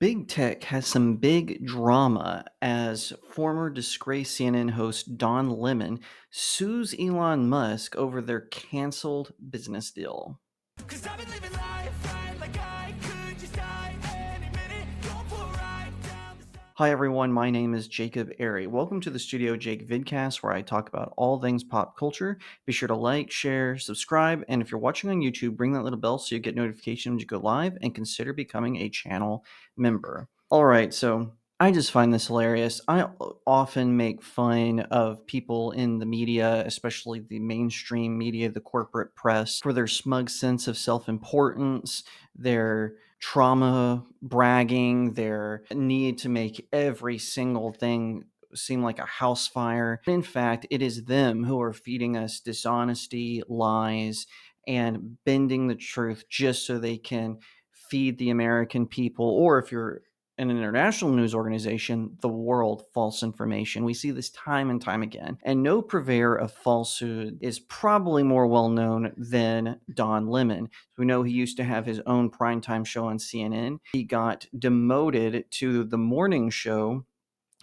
Big tech has some big drama as former disgraced CNN host Don Lemon sues Elon Musk over their canceled business deal. Cause I've been living life right like I could just die any minute. Going for a ride down the Hi everyone, my name is Jacob Airy. Welcome to the StudioJake vidcast where I talk about all things pop culture. Be sure to like, share, subscribe, and if you're watching on YouTube, ring that little bell so you get notifications when you go live and consider becoming a channel member. All right, so I just find this hilarious. I often make fun of people in the media, especially the mainstream media, the corporate press, for their smug sense of self-importance, their trauma bragging, their need to make every single thing seem like a house fire. In fact, it is them who are feeding us dishonesty, lies, and bending the truth just so they can feed the American people, or if you're an international news organization, the world, false information. We see this time and time again. And no purveyor of falsehood is probably more well known than Don Lemon. We know he used to have his own primetime show on CNN. He got demoted to the morning show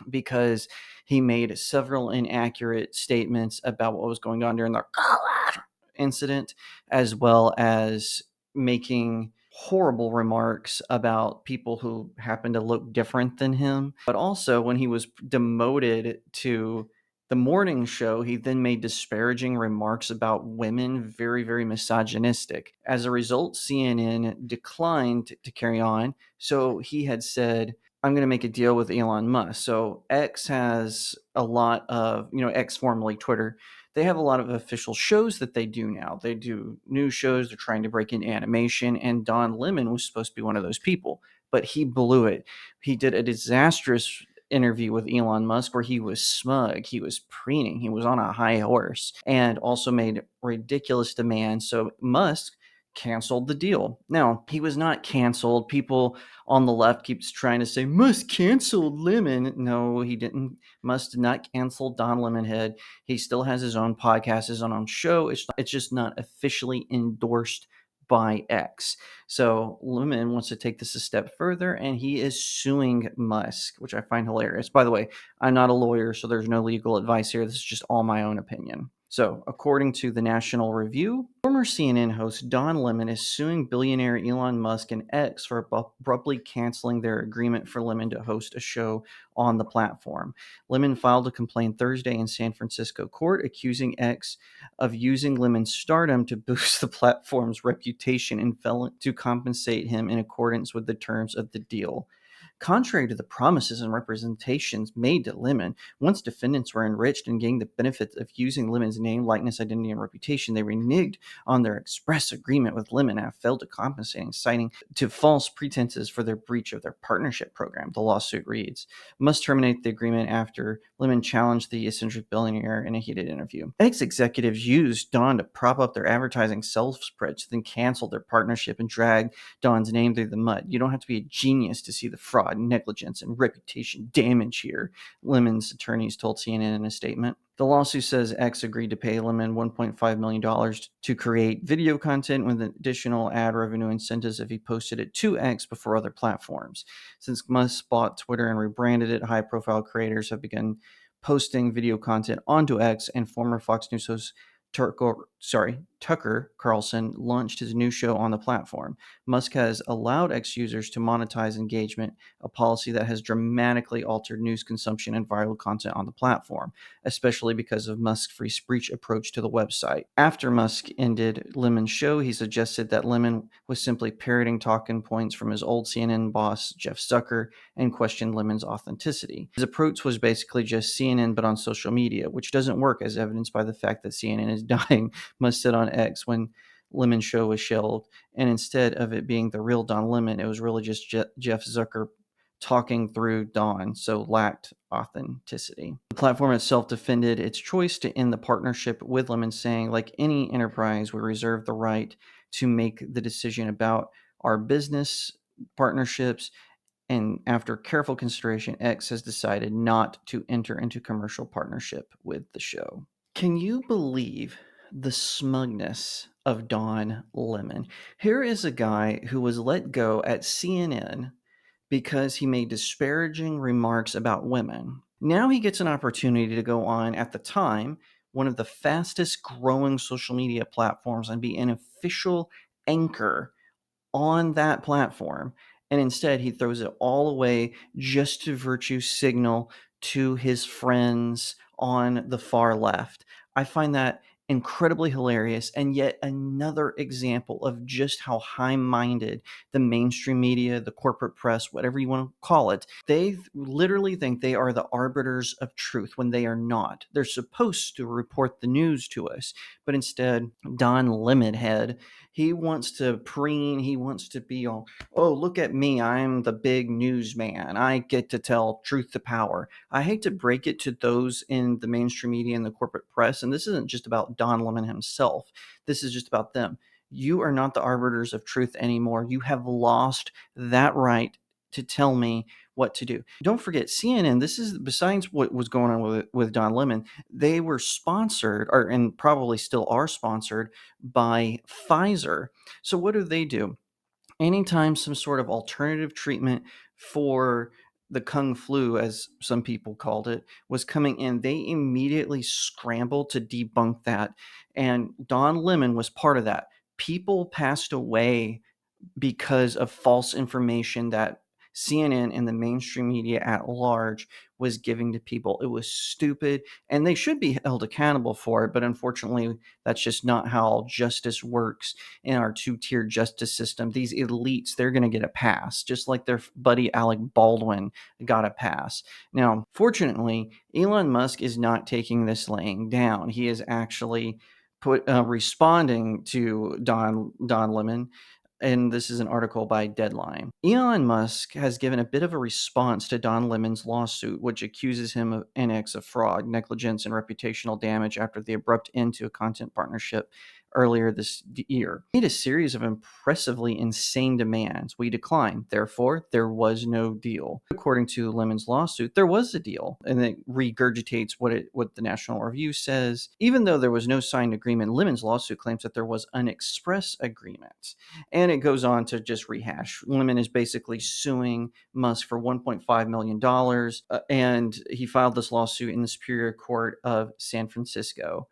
because he made several inaccurate statements about what was going on during the incident, as well as making horrible remarks about people who happen to look different than him. But also, when he was demoted to the morning show, he then made disparaging remarks about women, very, very misogynistic. As a result, CNN declined to carry on. So he had said, I'm going to make a deal with Elon Musk. So X has a lot of, X formerly Twitter, they have a lot of official shows that they do now. They do news shows. They're trying to break into animation. And Don Lemon was supposed to be one of those people, but he blew it. He did a disastrous interview with Elon Musk where he was smug, he was preening, he was on a high horse, and also made ridiculous demands. So Musk canceled the deal. Now, he was not canceled. People on the left keeps trying to say Musk canceled Lemon. No, he didn't. Musk did not cancel Don Lemonhead. He still has his own podcast, his own show. It's just not officially endorsed by X. So Lemon wants to take this a step further, and he is suing Musk, which I find hilarious. By the way, I'm not a lawyer, so there's no legal advice here. This is just all my own opinion. So, according to the National Review, former CNN host Don Lemon is suing billionaire Elon Musk and X for abruptly canceling their agreement for Lemon to host a show on the platform. Lemon filed a complaint Thursday in San Francisco court, accusing X of using Lemon's stardom to boost the platform's reputation and failed to compensate him in accordance with the terms of the deal. Contrary to the promises and representations made to Lemon, once defendants were enriched and gained the benefits of using Lemon's name, likeness, identity, and reputation, they reneged on their express agreement with Lemon and have failed to compensate, citing to false pretenses for their breach of their partnership program. The lawsuit reads, must terminate the agreement after Lemon challenged the eccentric billionaire in a heated interview. Ex-executives used Don to prop up their advertising self-spreads, then canceled their partnership and dragged Don's name through the mud. You don't have to be a genius to see the fraud, negligence, and reputation damage here, Lemon's attorneys told CNN in a statement. The lawsuit says X agreed to pay Lemon $1.5 million to create video content with additional ad revenue incentives if he posted it to X before other platforms. Since Musk bought Twitter and rebranded it, high-profile creators have begun posting video content onto X, and former Fox News host Tucker Carlson launched his new show on the platform. Musk has allowed X users to monetize engagement, a policy that has dramatically altered news consumption and viral content on the platform, especially because of Musk's free speech approach to the website. After Musk ended Lemon's show, he suggested that Lemon was simply parroting talking points from his old CNN boss, Jeff Zucker, and questioned Lemon's authenticity. His approach was basically just CNN but on social media, which doesn't work, as evidenced by the fact that CNN is dying. Musk said on X when Lemon's show was shelved, and instead of it being the real Don Lemon, it was really just Jeff Zucker talking through Don, so lacked authenticity. The platform itself defended its choice to end the partnership with Lemon, saying, like any enterprise, we reserve the right to make the decision about our business partnerships, and after careful consideration, X has decided not to enter into commercial partnership with the show. Can you believe the smugness of Don Lemon? Here is a guy who was let go at CNN because he made disparaging remarks about women. Now he gets an opportunity to go on, at the time, one of the fastest growing social media platforms and be an official anchor on that platform, and instead he throws it all away just to virtue signal to his friends on the far left. I find that incredibly hilarious, and yet another example of just how high-minded the mainstream media, the corporate press, whatever you want to call it, they literally think they are the arbiters of truth when they are not. They're supposed to report the news to us, but instead Don Lemonhead, he wants to preen, he wants to be all, oh, look at me, I'm the big newsman. I get to tell truth to power. I hate to break it to those in the mainstream media and the corporate press, and this isn't just about Don Lemon himself. This is just about them. You are not the arbiters of truth anymore. You have lost that right to tell me what to do. Don't forget, CNN, this is besides what was going on with Don Lemon, they were sponsored, or and probably still are sponsored by Pfizer. So what do they do? Anytime some sort of alternative treatment for the Kung flu, as some people called it, was coming in, they immediately scrambled to debunk that. And Don Lemon was part of that. People passed away because of false information that CNN and the mainstream media at large was giving to people. It was stupid, and they should be held accountable for it. But unfortunately, that's just not how justice works in our two-tier justice system. These elites, they're going to get a pass, just like their buddy Alec Baldwin got a pass. Now, fortunately, Elon Musk is not taking this laying down. He is actually responding to Don Lemon, and this is an article by Deadline. Elon Musk has given a bit of a response to Don Lemon's lawsuit, which accuses him of NX of fraud, negligence, and reputational damage after the abrupt end to a content partnership earlier this year. He made a series of impressively insane demands. We declined. Therefore, there was no deal. According to Lemon's lawsuit, there was a deal, and it regurgitates what the National Review says. Even though there was no signed agreement, Lemon's lawsuit claims that there was an express agreement. And it goes on to just rehash. Lemon is basically suing Musk for $1.5 million, and he filed this lawsuit in the Superior Court of San Francisco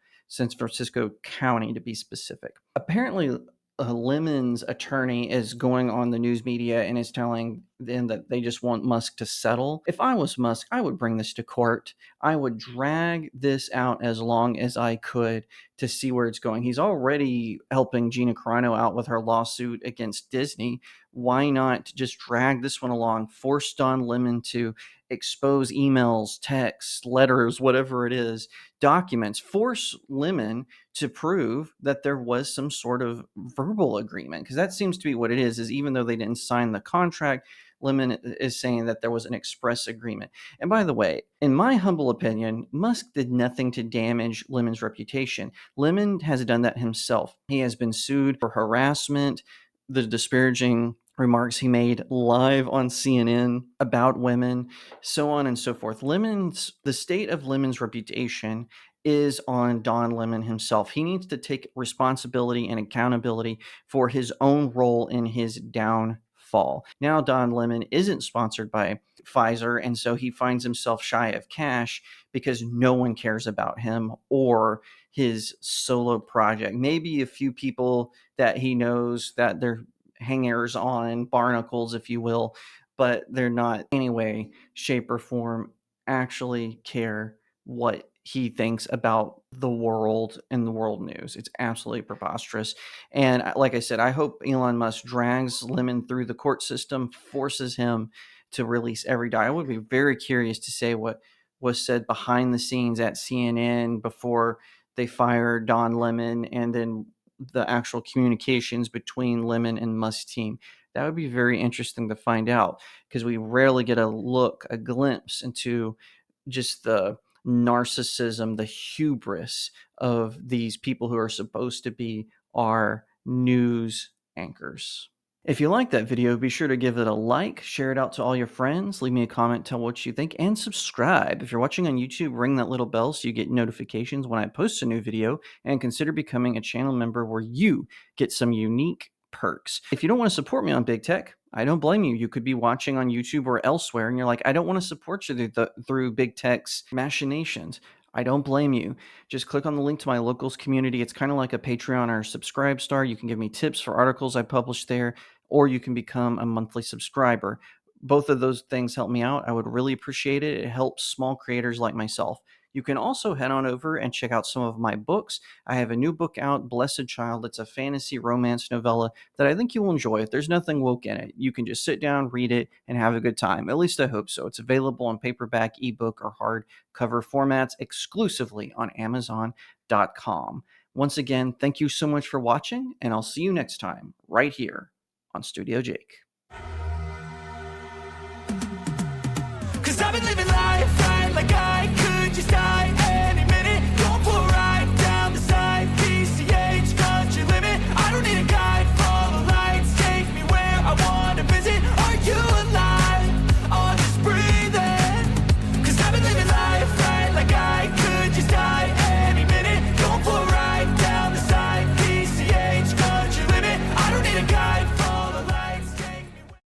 County, to be specific. Apparently, Lemon's attorney is going on the news media and is telling them that they just want Musk to settle. If I was Musk, I would bring this to court. I would drag this out as long as I could to see where it's going. He's already helping Gina Carano out with her lawsuit against Disney. Why not just drag this one along, force Don Lemon to expose emails, texts, letters, whatever it is, documents, force Lemon to prove that there was some sort of verbal agreement, because that seems to be what it is even though they didn't sign the contract, Lemon is saying that there was an express agreement. And by the way, in my humble opinion, Musk did nothing to damage Lemon's reputation. Lemon has done that himself. He has been sued for harassment, the disparaging remarks he made live on CNN about women, so on and so forth. The state of Lemon's reputation is on Don Lemon himself. He needs to take responsibility and accountability for his own role in his downfall. Now, Don Lemon isn't sponsored by Pfizer, and so he finds himself shy of cash because no one cares about him or his solo project. Maybe a few people that he knows that they're hangers on, barnacles, if you will, but they're not in any way, shape, or form actually care what he thinks about the world and the world news. It's absolutely preposterous. And like I said, I hope Elon Musk drags Lemon through the court system, forces him to release every die. I would be very curious to say what was said behind the scenes at CNN before they fired Don Lemon, and then the actual communications between Lemon and Musk's team. That would be very interesting to find out, because we rarely get a glimpse into just the narcissism, the hubris of these people who are supposed to be our news anchors. If you like that video, be sure to give it a like, share it out to all your friends, leave me a comment, tell what you think, and subscribe. If you're watching on YouTube, ring that little bell so you get notifications when I post a new video, and consider becoming a channel member where you get some unique perks. If you don't want to support me on big tech, I don't blame you. You could be watching on YouTube or elsewhere and you're like, I don't want to support you through big tech's machinations. I don't blame you. Just click on the link to my locals community. It's kind of like a Patreon or Subscribe Star. You can give me tips for articles I publish there, or you can become a monthly subscriber. Both of those things help me out. I would really appreciate it. It helps small creators like myself. You can also head on over and check out some of my books. I have a new book out, Blessed Child. It's a fantasy romance novella that I think you'll enjoy. There's nothing woke in it. You can just sit down, read it, and have a good time. At least I hope so. It's available on paperback, ebook, or hardcover formats exclusively on Amazon.com. Once again, thank you so much for watching, and I'll see you next time right here on Studio Jake.